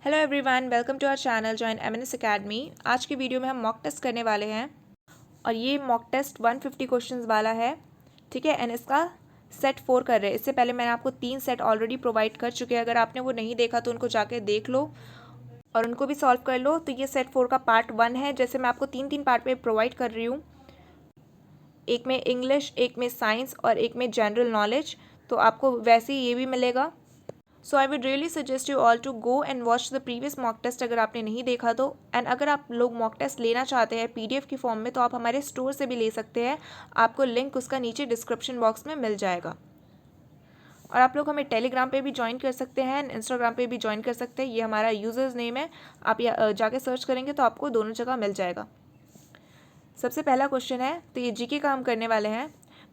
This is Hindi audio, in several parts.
Hello everyone, welcome to our channel join MNS academy. आज की वीडियो में हम मॉक टेस्ट करने वाले हैं और ये मॉक टेस्ट 150 क्वेश्चंस वाला है। ठीक है, एंड इसका सेट 4 कर रहे हैं। इससे पहले मैंने आपको 3 सेट ऑलरेडी प्रोवाइड कर चुके हैं। अगर आपने वो नहीं देखा तो उनको जाके देख लो और उनको भी सॉल्व कर लो। तो ये सेट 4 का पार्ट 1 है। जैसे मैं आपको 3 पार्ट में प्रोवाइड कर रही हूँ, एक में इंग्लिश, एक में साइंस और एक में जनरल नॉलेज, तो आपको वैसे ही ये भी मिलेगा। So I would really suggest you all to go and watch the previous mock test अगर आपने नहीं देखा तो। एंड अगर आप लोग मॉक टेस्ट लेना चाहते हैं पीडीएफ की फॉर्म में तो आप हमारे स्टोर से भी ले सकते हैं। आपको लिंक उसका नीचे डिस्क्रिप्शन बॉक्स में मिल जाएगा। और आप लोग हमें टेलीग्राम पे भी ज्वाइन कर सकते हैं एंड इंस्टाग्राम पे भी ज्वाइन कर सकते हैं। ये हमारा यूजर्स नेम है, आप जाके सर्च करेंगे तो आपको दोनों जगह मिल जाएगा। सबसे पहला क्वेश्चन है, तो ये जीके का हम करने वाले हैं।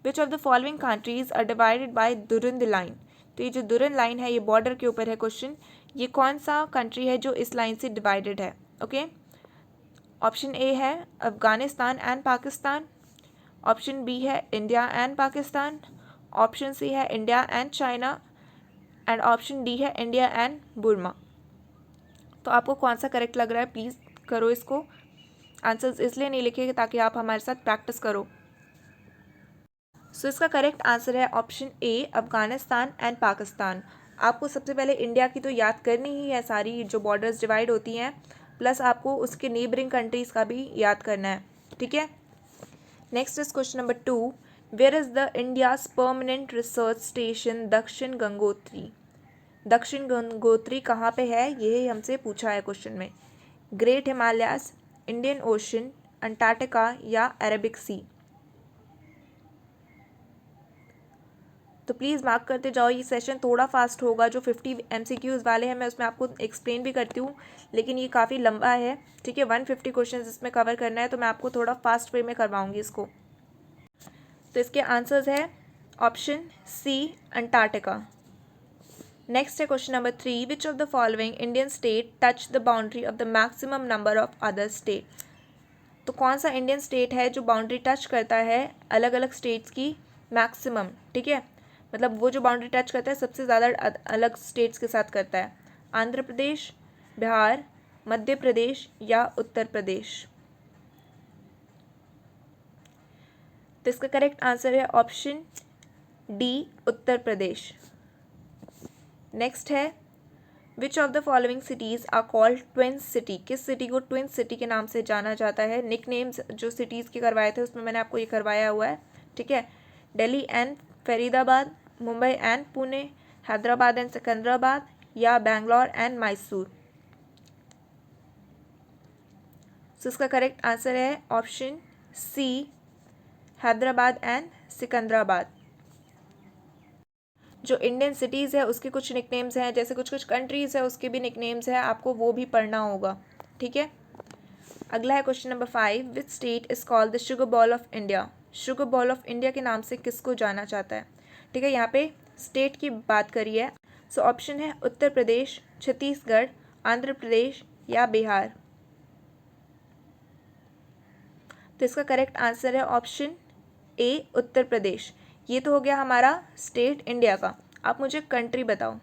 Which of the following countries are divided by Durand line. तो ये जो दुरंद लाइन है ये बॉर्डर के ऊपर है क्वेश्चन। ये कौन सा कंट्री है जो इस लाइन से डिवाइडेड है? ओके, ऑप्शन ए है Afghanistan and Pakistan, option B है India and Pakistan, option C है India and China and option D है इंडिया एंड बुर्मा। तो आपको कौन सा करेक्ट लग रहा है प्लीज़ करो इसको। आंसर्स इसलिए नहीं लिखे ताकि आप हमारे साथ प्रैक्टिस करो। सो इसका करेक्ट आंसर है option A Afghanistan and Pakistan. आपको सबसे पहले इंडिया की तो याद करनी ही है, सारी जो बॉर्डर्स डिवाइड होती हैं, प्लस आपको उसके नेबरिंग कंट्रीज़ का भी याद करना है। ठीक है, next is question number 2। Where is the India's permanent research station Dakshin Gangotri. दक्षिण गंगोत्री कहाँ पे है ये हमसे पूछा है क्वेश्चन में। Great Himalayas, Indian ocean, Antarctica या अरेबिक सी। तो प्लीज़ मार्क करते जाओ। ये सेशन थोड़ा फास्ट होगा, जो 50 MCQs वाले हैं मैं उसमें आपको एक्सप्लेन भी करती हूँ, लेकिन ये काफ़ी लंबा है। ठीक है, 150 क्वेश्चंस इसमें कवर करना है तो मैं आपको थोड़ा फास्ट वे में करवाऊँगी इसको। तो इसके आंसर्स है ऑप्शन सी अंटार्कटिका। नेक्स्ट है question number 3। Which of the following Indian state touch the boundary of the maximum number of other state. तो कौन सा इंडियन स्टेट है जो बाउंड्री टच करता है अलग अलग स्टेट्स की मैक्सिमम। ठीक है, मतलब वो जो बाउंड्री टच करता है सबसे ज़्यादा अलग स्टेट्स के साथ करता है। आंध्र प्रदेश, बिहार, मध्य प्रदेश या उत्तर प्रदेश। तो इसका करेक्ट आंसर है option D Uttar Pradesh. Next है which of the following cities are called twins city. किस सिटी को ट्विंस सिटी के नाम से जाना जाता है? निक नेम्स जो सिटीज़ के करवाए थे उसमें मैंने आपको ये करवाया हुआ है। ठीक है, Delhi and Faridabad, Mumbai and Pune, Hyderabad and Secunderabad या बेंगलोर एंड मैसूर। सो इसका करेक्ट आंसर है option C Hyderabad and Secunderabad. जो इंडियन सिटीज़ है उसके कुछ निकनेम्स हैं, जैसे कुछ कुछ कंट्रीज़ है उसके भी निकनेम्स हैं, आपको वो भी पढ़ना होगा। ठीक है, अगला है question number 5। Which state is called the sugar ball of India. Sugar ball of India के नाम से किसको जाना जाता है? ठीक है, यहाँ पे स्टेट की बात करी है। सो ऑप्शन है उत्तर प्रदेश, छत्तीसगढ़, आंध्र प्रदेश या बिहार। तो इसका करेक्ट आंसर है ऑप्शन ए उत्तर प्रदेश। ये तो हो गया हमारा स्टेट इंडिया का। आप मुझे कंट्री बताओ।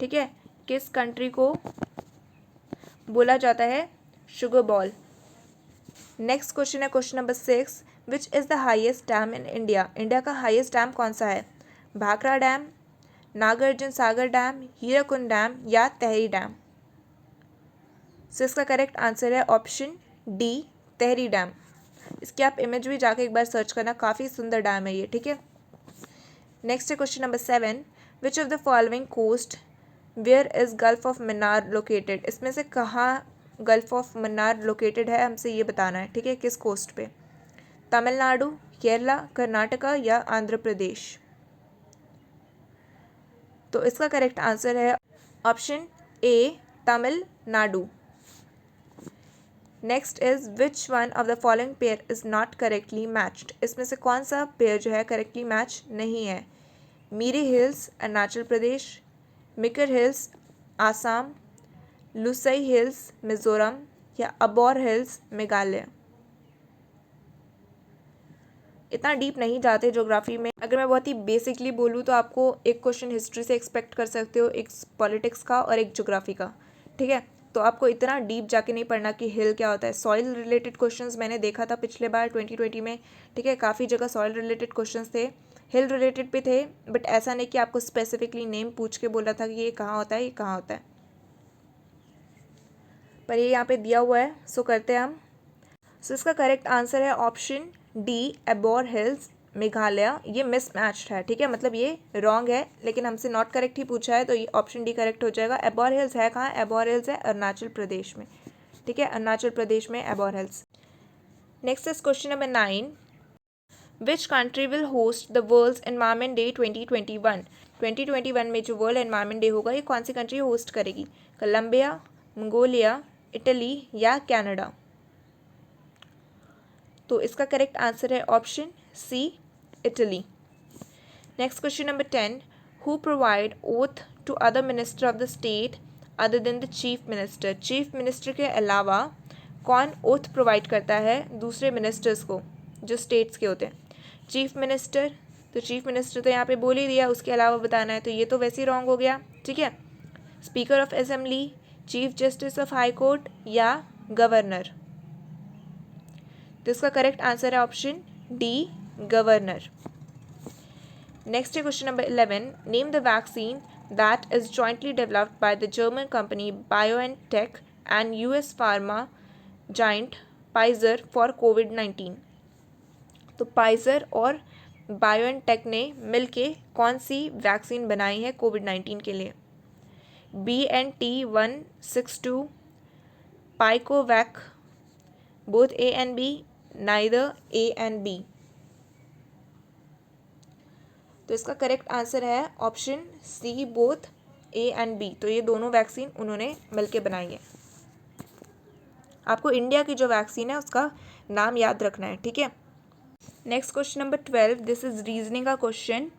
ठीक है, किस कंट्री को बोला जाता है शुगर बॉल। नेक्स्ट क्वेश्चन है question number 6। Which is the highest dam in India. India का हाईएस्ट डैम कौन सा है? Bhakra dam, Nagarjuna Sagar dam, Hirakud dam या तहरी डैम। सो इसका करेक्ट आंसर है ऑप्शन डी तहरी डैम। इसकी आप इमेज भी जाके एक बार सर्च करना, काफ़ी सुंदर डैम है ये। ठीक है, नेक्स्ट है question number 7। Which of the following coast where is Gulf of Mannar located. इसमें से कहाँ गल्फ ऑफ मन्नार लोकेटेड है हमसे ये बताना है। ठीक है, किस कोस्ट पे? तमिलनाडु, केरला, कर्नाटका या आंध्र प्रदेश। तो इसका करेक्ट आंसर है option A Tamil Nadu. Next is which one of the following pair is not correctly matched. इसमें से कौन सा पेयर जो है करेक्टली मैच नहीं है? मीरी hills Arunachal Pradesh, Mikir hills Assam, Lushai hills Mizoram या अबोर हिल्स मेघालय। इतना डीप नहीं जाते ज्योग्राफी में। अगर मैं बहुत ही बेसिकली बोलूँ तो आपको एक क्वेश्चन हिस्ट्री से एक्सपेक्ट कर सकते हो, एक पॉलिटिक्स का और एक ज्योग्राफी का। ठीक है। तो आपको इतना डीप जाके नहीं पढ़ना कि हिल क्या होता है। सॉइल रिलेटेड क्वेश्चंस मैंने देखा था पिछले बार 2020 में, ठीक है, काफ़ी जगह सॉइल रिलेटेड क्वेश्चंस थे, हिल रिलेटेड भी थे, बट ऐसा नहीं कि आपको स्पेसिफिकली नेम पूछ के बोला था कि ये कहाँ होता है, ये कहाँ होता है, पर ये यहाँ पे दिया हुआ है। सो करते हैं हम। सो इसका करेक्ट आंसर है ऑप्शन डी, एबोर हिल्स, मेघालय। ये मिसमैच्ड है, ठीक है, मतलब ये रॉन्ग है, लेकिन हमसे नॉट करेक्ट ही पूछा है, तो ये ऑप्शन डी करेक्ट हो जाएगा। एबोर हिल्स है कहाँ? एबोर हिल्स है अरुणाचल प्रदेश में, ठीक है, अरुणाचल प्रदेश में Abor hills. Next is question number 9। Which country will host the world's environment day 2021? 2021 में जो वर्ल्ड एनवायरमेंट डे होगा ये कौन सी कंट्री होस्ट करेगी? कोलंबिया, मंगोलिया, इटली या कनाडा? तो इसका करेक्ट आंसर है option C, Italy. Next question number 10। Who provide oath to other minister of the state other than the chief minister? Chief minister के अलावा कौन ओथ प्रोवाइड करता है दूसरे मिनिस्टर्स को जो स्टेट्स के होते हैं? चीफ मिनिस्टर, तो चीफ मिनिस्टर तो यहाँ पे बोल ही दिया, उसके अलावा बताना है, तो ये तो वैसे ही रॉन्ग हो गया, ठीक है। Speaker of assembly, chief justice of high court या गवर्नर? तो इसका करेक्ट आंसर है ऑप्शन डी, गवर्नर। नेक्स्ट है question number 11। Name the vaccine that is jointly developed by the German company BioNTech and US pharma giant Pfizer for कोविड-19। तो फाइजर और बायोएनटेक ने मिलके कौन सी वैक्सीन बनाई है कोविड-19 के लिए? BNT162, पाइकोवैक, both A and B, neither A and B? तो इसका करेक्ट आंसर है option C, both A and B। तो ये दोनों वैक्सीन उन्होंने मिलके बनाई है। आपको इंडिया की जो वैक्सीन है उसका नाम याद रखना है, ठीक है। Next question number 12। This is reasoning का question.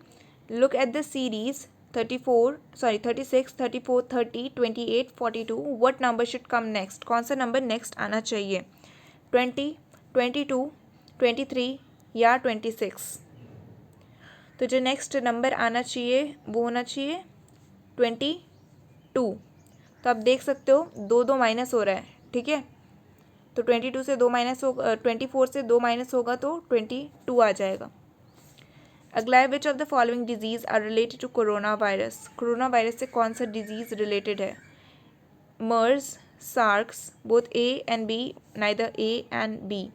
Look at the series 36, 34, 30, 28, 42। What number should come next? कौन सा नंबर नेक्स्ट आना चाहिए? 20, 22, 23 या 26? तो जो नेक्स्ट नंबर आना चाहिए वो होना चाहिए 22। तो आप देख सकते हो दो दो माइनस हो रहा है, ठीक है, तो 22 से 2 माइनस होगा, 24 से 2 माइनस होगा तो 22 आ जाएगा। अगला है which of the following disease are related to corona virus? Corona virus से कौन सा डिजीज रिलेटेड है? MERS, SARS, both A and B, neither A and B?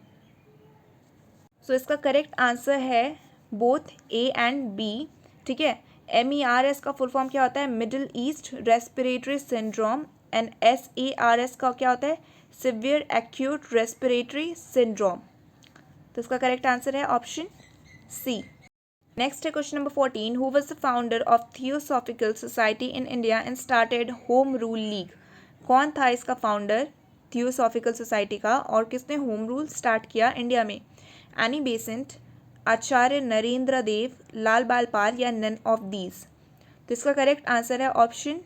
So इसका करेक्ट आंसर है बोथ A and B, ठीक है। MERS का फुल फॉर्म क्या होता है? Middle east respiratory syndrome. And SARS का क्या होता है? Severe acute respiratory syndrome. तो इसका करेक्ट आंसर है ऑप्शन सी। नेक्स्ट है question number 14। Who was the founder of theosophical society in India and started home rule league? कौन था इसका फाउंडर थियोसॉफिकल सोसाइटी का और किसने होम रूल स्टार्ट किया इंडिया में? एनी बेसेंट, आचार्य नरेंद्र देव, लाल बाल पाल या नन ऑफ दीज? तो इसका करेक्ट आंसर है option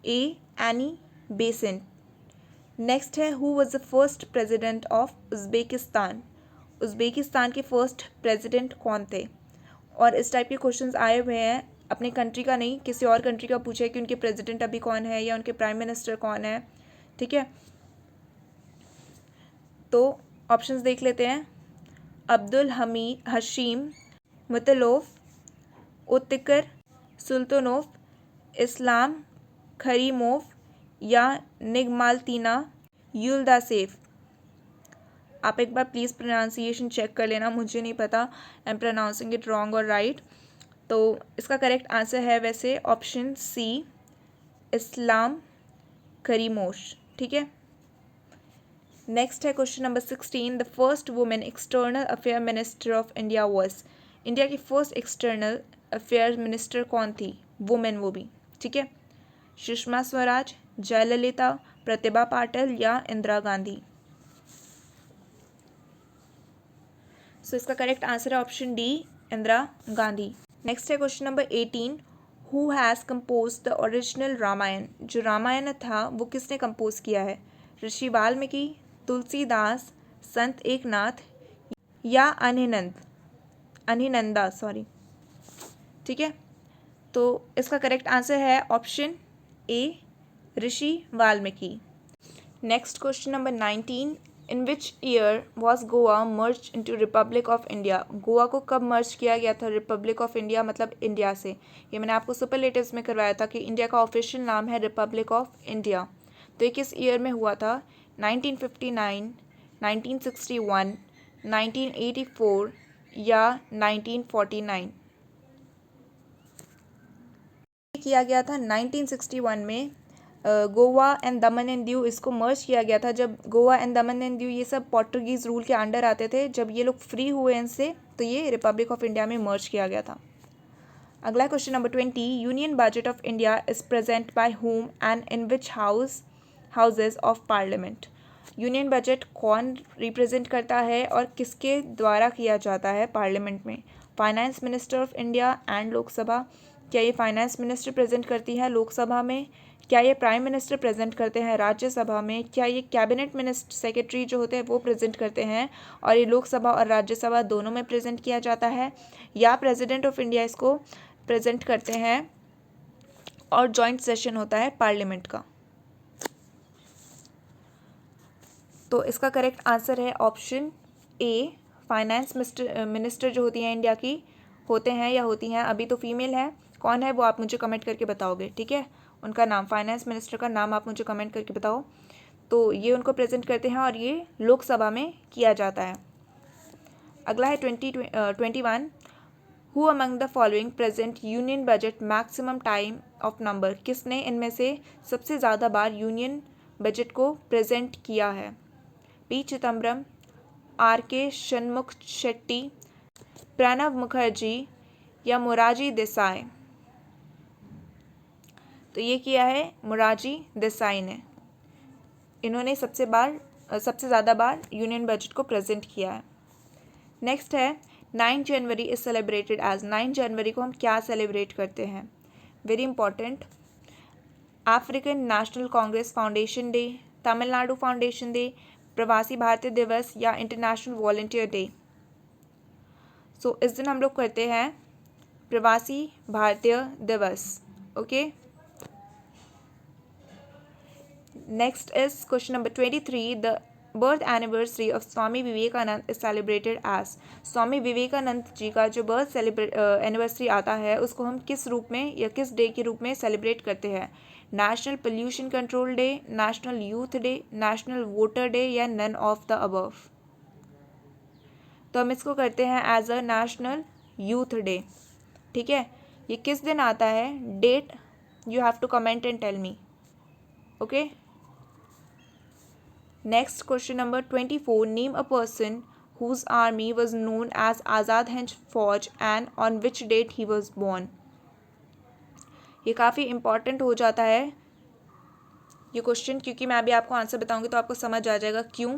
A, Annie Besant. Next है who was the first president of Uzbekistan? Uzbekistan के फर्स्ट प्रेसिडेंट कौन थे? और इस टाइप के क्वेश्चंस आए हुए हैं, अपने कंट्री का नहीं किसी और कंट्री का पूछा है कि उनके प्रेसिडेंट अभी कौन है या उनके प्राइम मिनिस्टर कौन है, ठीक है। तो ऑप्शंस देख लेते हैं। अब्दुल हशीम मुतलोफ, उत्तिकर सुल्तानोफ, इस्लाम खरीमोफ या निगमालतीना युल्दासेफ? आप एक बार प्लीज़ प्रोनाउंसिएशन चेक कर लेना, मुझे नहीं पता, I am pronouncing it wrong और राइट। तो इसका करेक्ट आंसर है वैसे ऑप्शन सी, इस्लाम करीमोश, ठीक है। नेक्स्ट है question number 16। The first women external affair minister of India was? India की फर्स्ट एक्सटर्नल अफेयर मिनिस्टर कौन थी? वुमेन वो भी, ठीक है। सुषमा स्वराज, जयललिता, प्रतिभा पाटिल या इंदिरा गांधी? सो इसका करेक्ट आंसर है option D, Indira Gandhi. Next है question number 18। Who has compose the original Ramayana? जो रामायण था वो किसने कंपोज किया है? ऋषि वाल्मीकि, तुलसीदास, संत एकनाथ या अनिनंदा, ठीक है। तो इसका करेक्ट आंसर है option A, Rishi Valmiki. Next question number 19, in which year was Goa merge into Republic of India. Goa को कब मर्ज किया गया था रिपब्लिक ऑफ इंडिया मतलब इंडिया से। ये मैंने आपको सुपरलेटिव्स में करवाया था कि इंडिया का ऑफिशियल नाम है रिपब्लिक ऑफ इंडिया। तो ये किस ईयर में हुआ था? 1959, 1961, 1984 या 1949। किया गया था 1961 में। Goa and Daman and Diu इसको मर्ज किया गया था जब Goa and Daman and Diu ये सब पोर्टुगीज़ रूल के अंडर आते थे। जब ये लोग फ्री हुए इनसे तो ये रिपब्लिक ऑफ इंडिया में मर्ज किया गया था। अगला question number 20, union budget of India is present by whom and in which houses of parliament. Union budget कौन रिप्रेजेंट करता है और किसके द्वारा किया जाता है पार्लियामेंट में? Finance minister of India and Lok Sabha. क्या ये फाइनेंस मिनिस्टर प्रेजेंट करती है लोकसभा में? क्या ये प्राइम मिनिस्टर प्रेजेंट करते हैं राज्यसभा में? क्या ये कैबिनेट मिनिस्टर सेक्रेटरी जो होते हैं वो प्रेजेंट करते हैं और ये लोकसभा और राज्यसभा दोनों में प्रेजेंट किया जाता है? या प्रेसिडेंट ऑफ इंडिया इसको प्रेजेंट करते हैं और जॉइंट सेशन होता है पार्लियामेंट का? तो इसका करेक्ट आंसर है ऑप्शन ए। फाइनेंस मिनिस्टर जो होती हैं इंडिया की होते हैं या होती हैं, अभी तो फीमेल है, कौन है वो आप मुझे कमेंट करके बताओगे, ठीक है? उनका नाम, फाइनेंस मिनिस्टर का नाम आप मुझे कमेंट करके बताओ। तो ये उनको प्रेजेंट करते हैं और ये लोकसभा में किया जाता है। अगला है 21, who among the following present union budget maximum time of number. किसने इनमें से सबसे ज़्यादा बार यूनियन बजट को प्रेजेंट किया है? पी चिदम्बरम, आर के षणमुख शेट्टी, प्रणब मुखर्जी या मोरारजी देसाई। तो ये किया है मोरारजी देसाई ने। इन्होंने सबसे ज़्यादा बार यूनियन बजट को प्रेजेंट किया है। नेक्स्ट है 9 जनवरी इज सेलिब्रेटेड एज। 9 जनवरी को हम क्या सेलिब्रेट करते हैं? Very important, African national Congress foundation day, Tamil Nadu foundation day, प्रवासी भारतीय दिवस या इंटरनेशनल वॉलंटियर डे। सो इस दिन हम लोग करते हैं Pravasi Bharatiya Divas. Okay, next is question number 23, the birth anniversary of Swami Vivekananda is celebrated as. Swami Vivekananda ji का जो बर्थ एनिवर्सरी आता है उसको हम किस रूप में या किस डे के रूप में सेलिब्रेट करते हैं? National pollution control day, national youth day, national voter day या नन ऑफ द अबव। तो हम इसको करते हैं as a national youth day, ठीक है? ये किस दिन आता है? That you have to comment and tell me. Okay, next question number 24, name a person whose army was known as Azad Hind Fauj and on which date he was born। ये काफ़ी इम्पॉर्टेंट हो जाता है ये क्वेश्चन, क्योंकि मैं अभी आपको आंसर बताऊंगी तो आपको समझ आ जाएगा क्यों।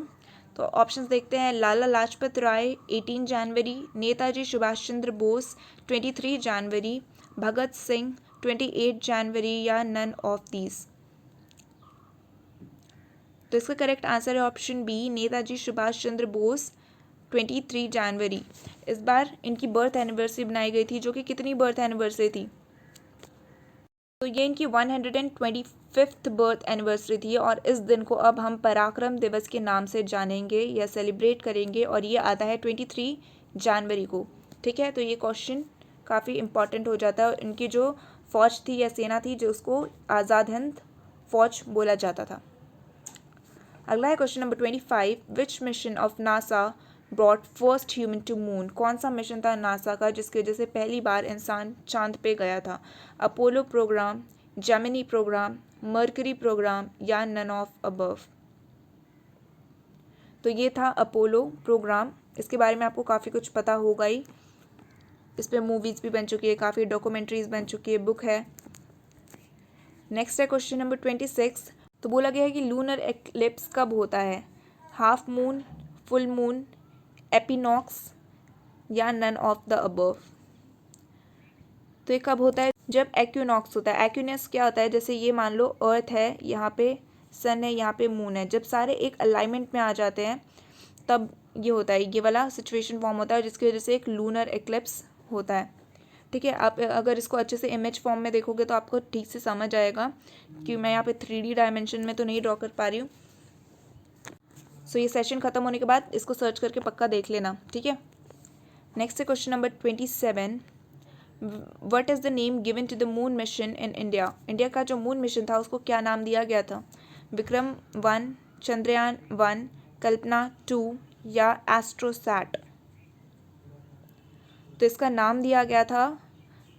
तो ऑप्शंस देखते हैं, लाला लाजपत राय 18 जनवरी, नेताजी सुभाष चंद्र बोस 23 जनवरी, भगत सिंह 28 जनवरी या नन ऑफ दीज। तो इसका करेक्ट आंसर है ऑप्शन बी, नेताजी सुभाष चंद्र बोस 23 जनवरी। इस बार इनकी बर्थ एनिवर्सरी बनाई गई थी, जो कि कितनी बर्थ एनिवर्सरी थी? तो ये इनकी 125th बर्थ एनिवर्सरी थी और इस दिन को अब हम पराक्रम दिवस के नाम से जानेंगे या सेलिब्रेट करेंगे और ये आता है 23 जनवरी को, ठीक है? तो ये क्वेश्चन काफ़ी इंपॉर्टेंट हो जाता है। और इनकी जो फौज थी या सेना थी जो उसको आज़ाद हिंद फौज बोला जाता था। अगला है question number 25, which mission of NASA brought first human to moon. कौन सा मिशन था नासा का जिसकी वजह से पहली बार इंसान चांद पे गया था? Apollo program, Gemini program, Mercury program या नन ऑफ अबव। तो ये था अपोलो प्रोग्राम। इसके बारे में आपको काफ़ी कुछ पता होगा ही, इस पर मूवीज़ भी बन चुकी है, काफ़ी डॉक्यूमेंट्रीज बन चुकी है, बुक है। नेक्स्ट है क्वेश्चन नंबर 26, तो बोला गया है कि लूनर एक्लिप्स कब होता है? हाफ मून, फुल मून, एपिनॉक्स या नन ऑफ द अबव। तो ये कब होता है? जब एक्विनॉक्स होता है। एक्विनॉक्स क्या होता है? जैसे ये मान लो अर्थ है, यहाँ पे सन है, यहाँ पे मून है, जब सारे एक अलाइनमेंट में आ जाते हैं तब ये होता है, ये वाला सिचुएशन फॉर्म होता है जिसकी वजह से एक लूनर एक्लिप्स होता है, ठीक है? आप अगर इसको अच्छे से इमेज फॉर्म में देखोगे तो आपको ठीक से समझ आएगा कि मैं यहाँ पे 3D डायमेंशन में तो नहीं ड्रॉ कर पा रही हूँ, सो ये सेशन ख़त्म होने के बाद इसको सर्च करके पक्का देख लेना, ठीक है। नेक्स्ट है question number 27। What is the name given to the moon mission in India? India का जो मून मिशन था उसको क्या नाम दिया गया था? विक्रम 1, चंद्रयान 1, कल्पना 2 या एस्ट्रोसैट? तो इसका नाम दिया गया था,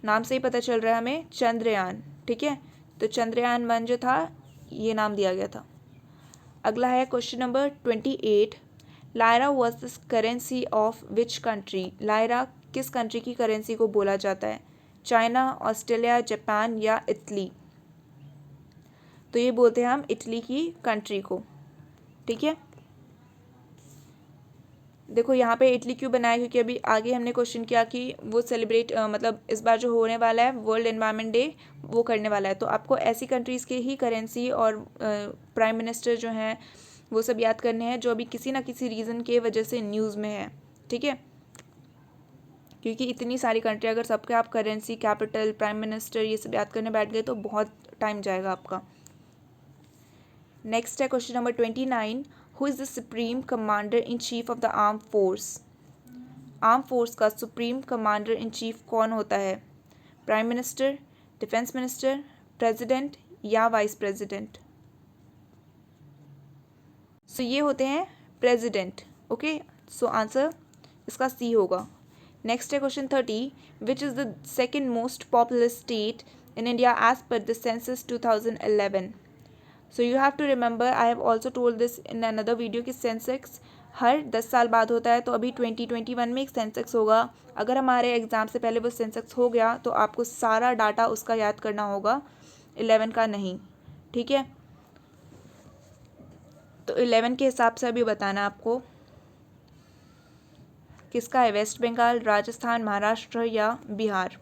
नाम से ही पता चल रहा है हमें, चंद्रयान, ठीक है। तो चंद्रयान 1 जो था ये नाम दिया गया था। अगला है question number 28। Lyra was the currency of which country? Lyra किस कंट्री की करेंसी को बोला जाता है? चाइना, ऑस्ट्रेलिया, जापान या इटली? तो ये बोलते हैं हम इटली की कंट्री को, ठीक है। देखो यहाँ पे इटली क्यों बनाया, क्योंकि अभी आगे हमने क्वेश्चन किया कि वो सेलिब्रेट मतलब इस बार जो होने वाला है वर्ल्ड एनवायरनमेंट डे वो करने वाला है, तो आपको ऐसी कंट्रीज़ के ही करेंसी और प्राइम मिनिस्टर जो हैं वो सब याद करने हैं जो अभी किसी ना किसी रीज़न के वजह से न्यूज़ में है, ठीक है। क्योंकि इतनी सारी कंट्री अगर सबके आप करेंसी, कैपिटल, प्राइम मिनिस्टर ये सब याद करने बैठ गए तो बहुत टाइम जाएगा आपका। नेक्स्ट है question number 29। Who is the supreme commander in chief of the arm force? Arm force का सुप्रीम कमांडर इन चीफ कौन होता है? Prime minister, defence minister, president या वाइस प्रेसिडेंट? सो ये होते हैं प्रेसिडेंट, ओके। सो आंसर इसका सी होगा। नेक्स्ट है question 30। Which is the second most populous state in India as per the census 2011? So you have to remember, I have also told this in another video कि सेंसेक्स हर 10 साल बाद होता है। तो अभी 2021 में एक सेंसेक्स होगा। अगर हमारे एग्ज़ाम से पहले वो सेंसेक्स हो गया तो आपको सारा डाटा उसका याद करना होगा, 11 का नहीं, ठीक है। तो 11 के हिसाब से अभी बताना आपको किसका है, वेस्ट बंगाल, राजस्थान, महाराष्ट्र या बिहार?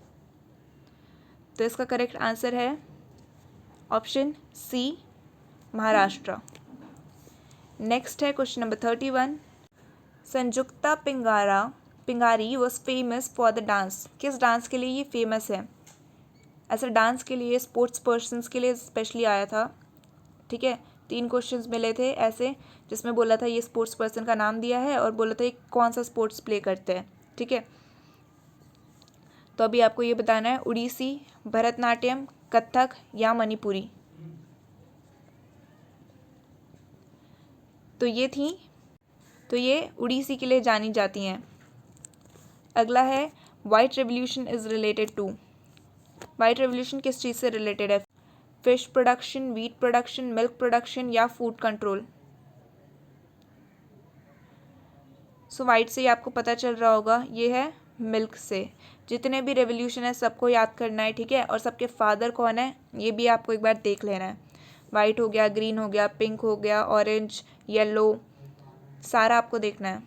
तो इसका करेक्ट आंसर है ऑप्शन सी, महाराष्ट्र। नेक्स्ट है question number 31। Sanjukta Panigrahi was famous for the dance? किस डांस के लिए ये फेमस है? ऐसा डांस के लिए स्पोर्ट्स पर्सन्स के लिए स्पेशली आया था, ठीक है। 3 क्वेश्चंस मिले थे ऐसे जिसमें बोला था ये स्पोर्ट्स पर्सन का नाम दिया है और बोला था ये कौन सा स्पोर्ट्स प्ले करते हैं, ठीक है। तो अभी आपको ये बताना है उड़ीसी, भरतनाट्यम, कथक या मणिपुरी? तो ये उड़ीसी के लिए जानी जाती हैं। अगला है white revolution is related to? White revolution किस चीज़ से रिलेटेड है? Fish production, wheat production, milk production या फूड कंट्रोल? सो वाइट से ही आपको पता चल रहा होगा, ये है मिल्क से। जितने भी रेवोल्यूशन है सबको याद करना है, ठीक है। और सबके फादर कौन है ये भी आपको एक बार देख लेना है। वाइट हो गया, ग्रीन हो गया, पिंक हो गया, ऑरेंज, येलो, सारा आपको देखना है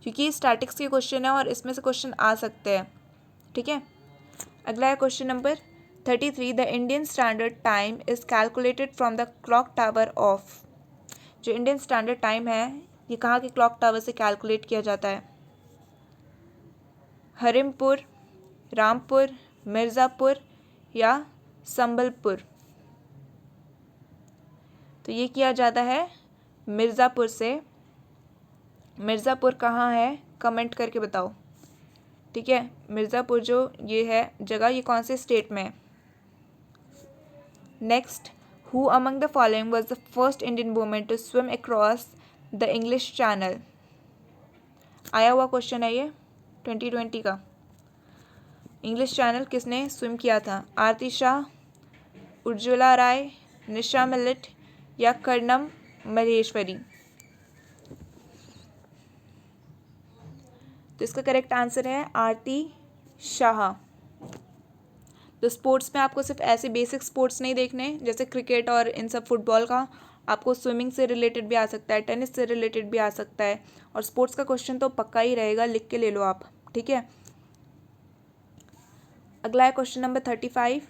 क्योंकि स्टैटिक्स के क्वेश्चन है और इसमें से क्वेश्चन आ सकते हैं, ठीक है। अगला है question number 33। The Indian standard time is calculated from the clock tower of? जो इंडियन स्टैंडर्ड टाइम है ये कहाँ के क्लॉक टावर से कैलकुलेट किया जाता है? हरिमपुर, रामपुर, मिर्ज़ापुर या संबलपुर? तो ये किया जाता है मिर्ज़ापुर से। मिर्ज़ापुर कहाँ है कमेंट करके बताओ, ठीक है। मिर्ज़ापुर जो ये है जगह, ये कौन से स्टेट में है? Next, who among the following was the first Indian women to swim across the English channel? आया हुआ क्वेश्चन है ये 2020 का। इंग्लिश चैनल किसने स्विम किया था? आरती शाह, उज्ज्वला राय, निशा मिलिट या कर्णम महेश्वरी? तो इसका करेक्ट आंसर है आरती शाह। तो स्पोर्ट्स में आपको सिर्फ ऐसे बेसिक स्पोर्ट्स नहीं देखने जैसे क्रिकेट और इन सब फुटबॉल का, आपको स्विमिंग से रिलेटेड भी आ सकता है, टेनिस से रिलेटेड भी आ सकता है, और स्पोर्ट्स का क्वेश्चन तो पक्का ही रहेगा, लिख के ले लो आप, ठीक है। अगला है question number 35।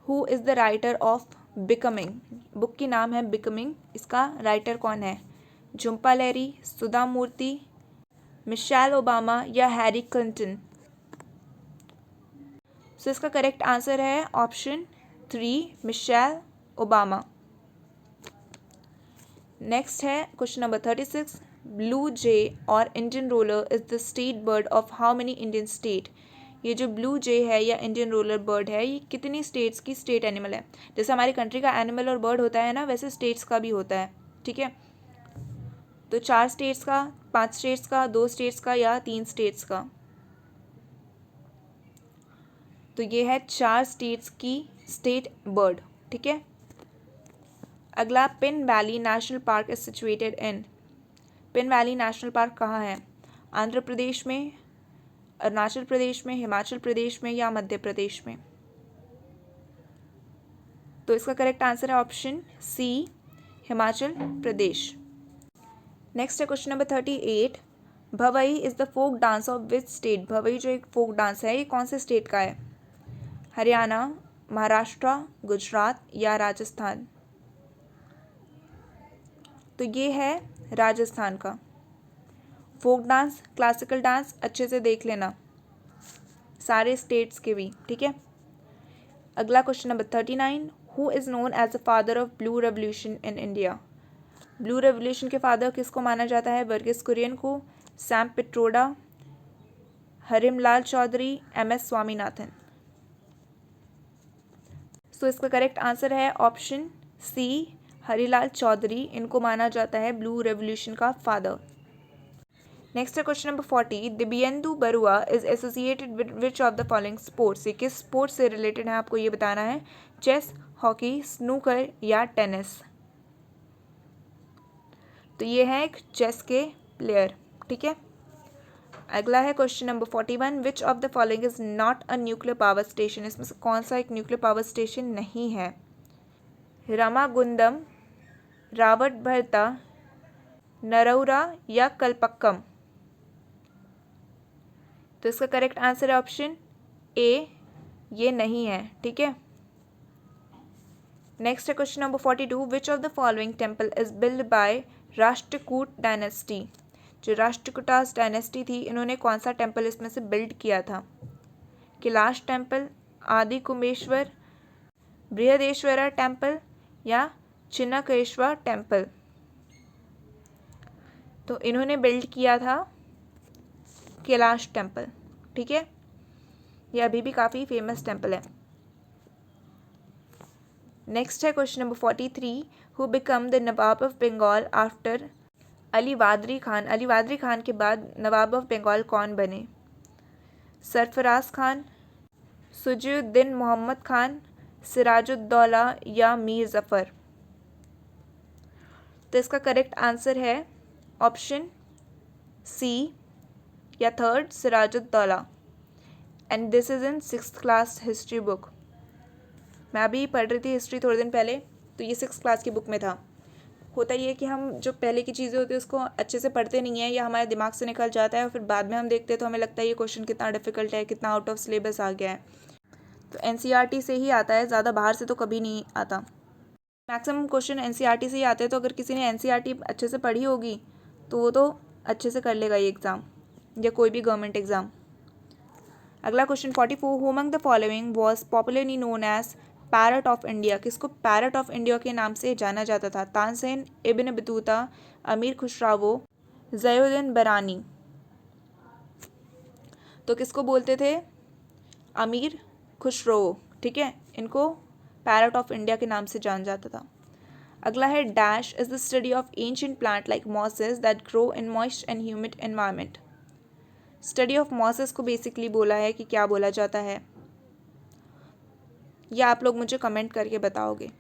Who is the writer of becoming? Book की नाम है बिकमिंग, इसका राइटर कौन है? झुम्पा लहरी, सुधा मूर्ति, मिशेल ओबामा या हैरी क्लिंटन? सो इसका करेक्ट आंसर है ऑप्शन 3, मिशेल ओबामा। नेक्स्ट है क्वेश्चन नंबर 36, ब्लू जे और Indian roller is the state bird of how many Indian state. ये जो ब्लू जे है या इंडियन रोलर बर्ड है, ये कितनी स्टेट्स की स्टेट एनिमल है। जैसे हमारी कंट्री का एनिमल और बर्ड होता है ना, वैसे स्टेट्स का भी होता है, ठीक है। तो 4 स्टेट्स का, 5 स्टेट्स का, 2 स्टेट्स का या 3 स्टेट्स का। तो ये है 4 स्टेट्स की स्टेट बर्ड, ठीक है। अगला, pin valley national park is situated in. Pin valley national park कहाँ है? आंध्र प्रदेश में, अरुणाचल प्रदेश में, हिमाचल प्रदेश में या मध्य प्रदेश में? तो इसका करेक्ट आंसर है option C, Himachal Pradesh. Next है question number 38, Bhavai is the folk dance of which state. Bhavai जो एक फोक डांस है, ये कौन से स्टेट का है? हरियाणा, महाराष्ट्र, गुजरात या राजस्थान? तो ये है राजस्थान का फोक डांस। क्लासिकल डांस अच्छे से देख लेना, सारे स्टेट्स के भी, ठीक है। अगला question number 39, who is known as the father of blue revolution in India. Blue revolution के फादर किसको माना जाता है? वर्गीस कुरियन को, सैम पिट्रोडा, हरिमलाल चौधरी, MS स्वामीनाथन। सो इसका करेक्ट आंसर है ऑप्शन सी, हरिलाल चौधरी। इनको माना जाता है ब्लू रेवोल्यूशन का फादर। नेक्स्ट है question number 40, Dibyendu Barua is associated with which of the following sports. ये किस स्पोर्ट्स से रिलेटेड है आपको ये बताना है। चेस, हॉकी, स्नूकर या टेनिस? तो ये है एक चेस के प्लेयर, ठीक है। अगला है question number 41, which of the following is not a nuclear power station. इसमें से कौन सा एक न्यूक्लियर पावर स्टेशन नहीं है? रामागुंडम, रावट भरता, नरौरा या कलपक्कम? तो इसका करेक्ट आंसर है ऑप्शन ए, ये नहीं है, ठीक है। नेक्स्ट है question number 42, which of the following temple is build by Rashtrakuta dynasty. जो राष्ट्रकूटास डायनेस्टी थी, इन्होंने कौन सा टेम्पल इसमें से बिल्ड किया था? कैलाश टेम्पल, आदि कुंभेश्वर, बृहदेश्वरा टेम्पल या चिन्नकेश्वर टेम्पल? तो इन्होंने बिल्ड किया था कैलाश टेम्पल, ठीक है। ये अभी भी काफ़ी फेमस टेम्पल है। नेक्स्ट है question number 43, who become the nawab of Bengal after Ali वादरी खान। अली वादरी खान के बाद नवाब ऑफ बंगाल कौन बने? सरफराज खान, सुजीउद्दीन मोहम्मद खान, सिराजुद्दौला या मीर ज़फ़र? तो इसका करेक्ट आंसर है ऑप्शन सी या third, Sirajuddaula. And this is in 6th class history book. मैं अभी पढ़ रही थी हिस्ट्री थोड़े दिन पहले, तो ये 6th क्लास की बुक में था। होता ये है कि हम जो पहले की चीज़ें होती है उसको अच्छे से पढ़ते नहीं हैं, या हमारे दिमाग से निकल जाता है और फिर बाद में हम देखते हैं तो हमें लगता है ये क्वेश्चन कितना डिफिकल्ट है, कितना आउट ऑफ सिलेबस आ गया है। तो NCERT से ही आता है, ज़्यादा बाहर से तो कभी नहीं आता। मैक्सिमम क्वेश्चन NCERT से ही आते हैं। तो अगर किसी ने NCERT अच्छे से पढ़ी होगी तो वो तो अच्छे से कर लेगा ये एग्ज़ाम या कोई भी गवर्नमेंट एग्ज़ाम। अगला question 44, who among the following was popularly known as parrot of India. किसको पैरट ऑफ इंडिया के नाम से जाना जाता था? तानसेन, इब्न बतूता, अमीर खुसरावो, ज़ियाउद्दीन बरानी? तो किसको बोलते थे? अमीर खुसरो, ठीक है। इनको पैरट ऑफ इंडिया के नाम से जाना जाता था। अगला है dash is the study of ancient plant like mosses that grow in moist and humid environment. Study of mosses को बेसिकली बोला है कि क्या बोला जाता है, या आप लोग मुझे कमेंट करके बताओगे,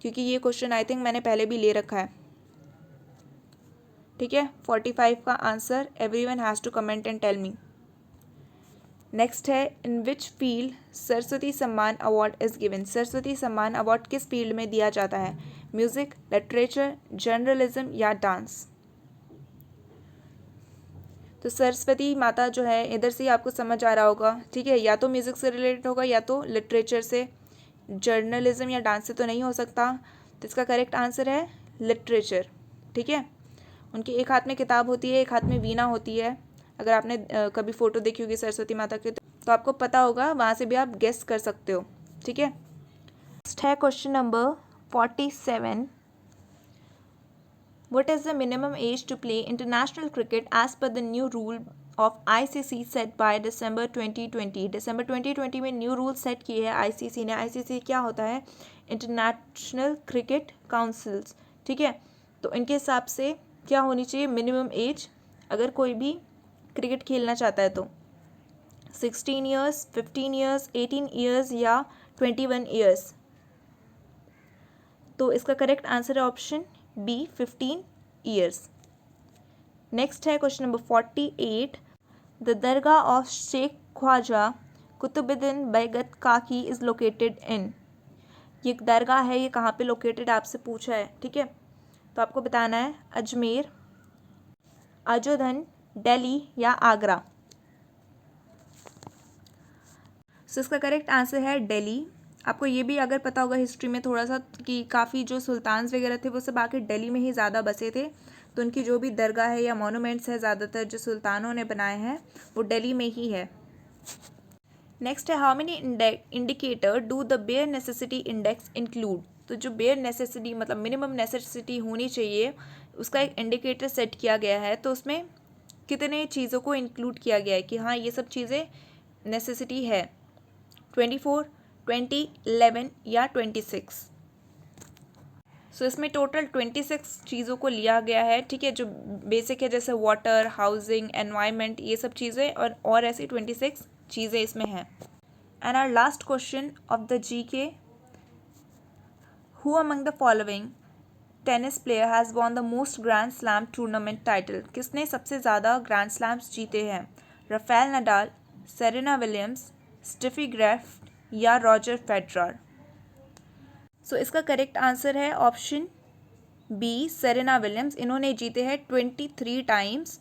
क्योंकि ये क्वेश्चन आई थिंक मैंने पहले भी ले रखा है, ठीक है। 45 का answer everyone has to comment and tell me. Next है, इन विच फील्ड सरस्वती सम्मान अवार्ड इज़ गिवन। सरस्वती सम्मान अवार्ड किस फील्ड में दिया जाता है? म्यूज़िक, लिटरेचर, जर्नलिज्म या डांस? तो सरस्वती माता जो है, इधर से ही आपको समझ आ रहा होगा, ठीक है। या तो म्यूज़िक से रिलेटेड होगा या तो लिटरेचर से, जर्नलिज्म या डांस से तो नहीं हो सकता। तो इसका करेक्ट आंसर है लिटरेचर, ठीक है। उनके एक हाथ में किताब होती है, एक हाथ में वीणा होती है। अगर आपने कभी फ़ोटो देखी होगी सरस्वती माता की तो आपको पता होगा, वहाँ से भी आप गेस कर सकते हो, ठीक है। नेक्स्ट है question number 47, What is the minimum age to play international cricket as per the new rule of ICC set by December 2020? December 2020 में न्यू रूल सेट किए हैं ICC ने. ICC क्या होता है? International cricket councils. ठीक है, तो इनके हिसाब से क्या होनी चाहिए मिनिमम एज अगर कोई भी क्रिकेट खेलना चाहता है तो 16 ईयर्स, 15 ईयर्स, 18 ईयर्स या 21 ईयर्स. तो इसका करेक्ट आंसर है ऑप्शन बी 15 ईयर्स. नेक्स्ट है question number 48. The dargah of Sheikh Khwaja Qutbuddin Bakhtiyar Kaki is located in. ये एक दरगाह है, ये कहाँ पे लोकेटेड आपसे पूछा है. ठीक है, तो आपको बताना है अजमेर, अजोधन, दिल्ली या आगरा. सो इसका करेक्ट आंसर है दिल्ली. आपको ये भी अगर पता होगा हिस्ट्री में थोड़ा सा कि काफ़ी जो सुल्तान्स वगैरह थे वो सब आके दिल्ली में ही ज़्यादा बसे थे, तो उनकी जो भी दरगाह है या मोनूमेंट्स है ज़्यादातर जो सुल्तानों ने बनाए हैं वो दिल्ली में ही है. नेक्स्ट है how many indicator do the bare necessity index include. तो जो बेयर नेसेसिटी मतलब मिनिमम नेसेसिटी होनी चाहिए उसका एक इंडिकेटर सेट किया गया है, तो उसमें कितने चीज़ों को इंक्लूड किया गया है कि हाँ ये सब चीज़ें नेसेसिटी है. 24, 20, 11 या 26. सो इसमें टोटल 26 चीज़ों को लिया गया है. ठीक है, जो बेसिक है जैसे वाटर, हाउसिंग, एनवायरनमेंट, ये सब चीज़ें और ऐसी 26 चीज़ें इसमें हैं. And our last question of the GK. Who among the following tennis player has won the most grand slam tournament title. किसने सबसे ज़्यादा ग्रैंड स्लैम्स जीते हैं? Rafael Nadal, Serena Williams, Steffi Graf या रॉजर फेडरर. सो इसका करेक्ट आंसर है ऑप्शन बी सेरेना विलियम्स. इन्होंने जीते हैं 23 टाइम्स.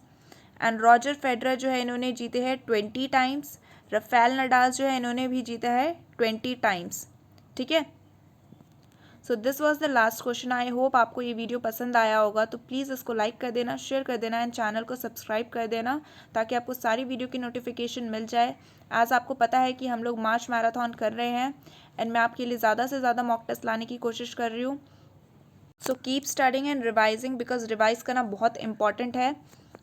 एंड रॉजर फेडरर जो है इन्होंने जीते हैं 20 टाइम्स. राफेल नडाल जो है इन्होंने भी जीता है 20 टाइम्स. ठीक है, so this was the last question. I hope आपको ये वीडियो पसंद आया होगा, तो प्लीज़ इसको लाइक कर देना, शेयर कर देना एंड चैनल को सब्सक्राइब कर देना ताकि आपको सारी वीडियो की नोटिफिकेशन मिल जाए. आज आपको पता है कि हम लोग मार्च मैराथन कर रहे हैं एंड मैं आपके लिए ज़्यादा से ज़्यादा मॉक टेस्ट लाने की कोशिश कर रही हूँ. So keep studying and revising because revise करना बहुत इंपॉर्टेंट है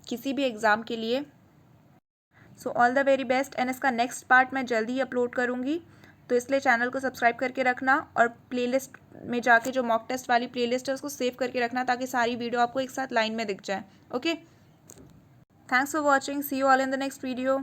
किसी भी एग्ज़ाम के लिए. So all the very best. And इसका नेक्स्ट पार्ट मैं जल्दी ही अपलोड करूँगी, तो इसलिए चैनल को सब्सक्राइब करके रखना और प्लेलिस्ट में जाके जो मॉक टेस्ट वाली प्लेलिस्ट है उसको सेव करके रखना ताकि सारी वीडियो आपको एक साथ लाइन में दिख जाए. Okay, thanks for watching. See you all in the next video.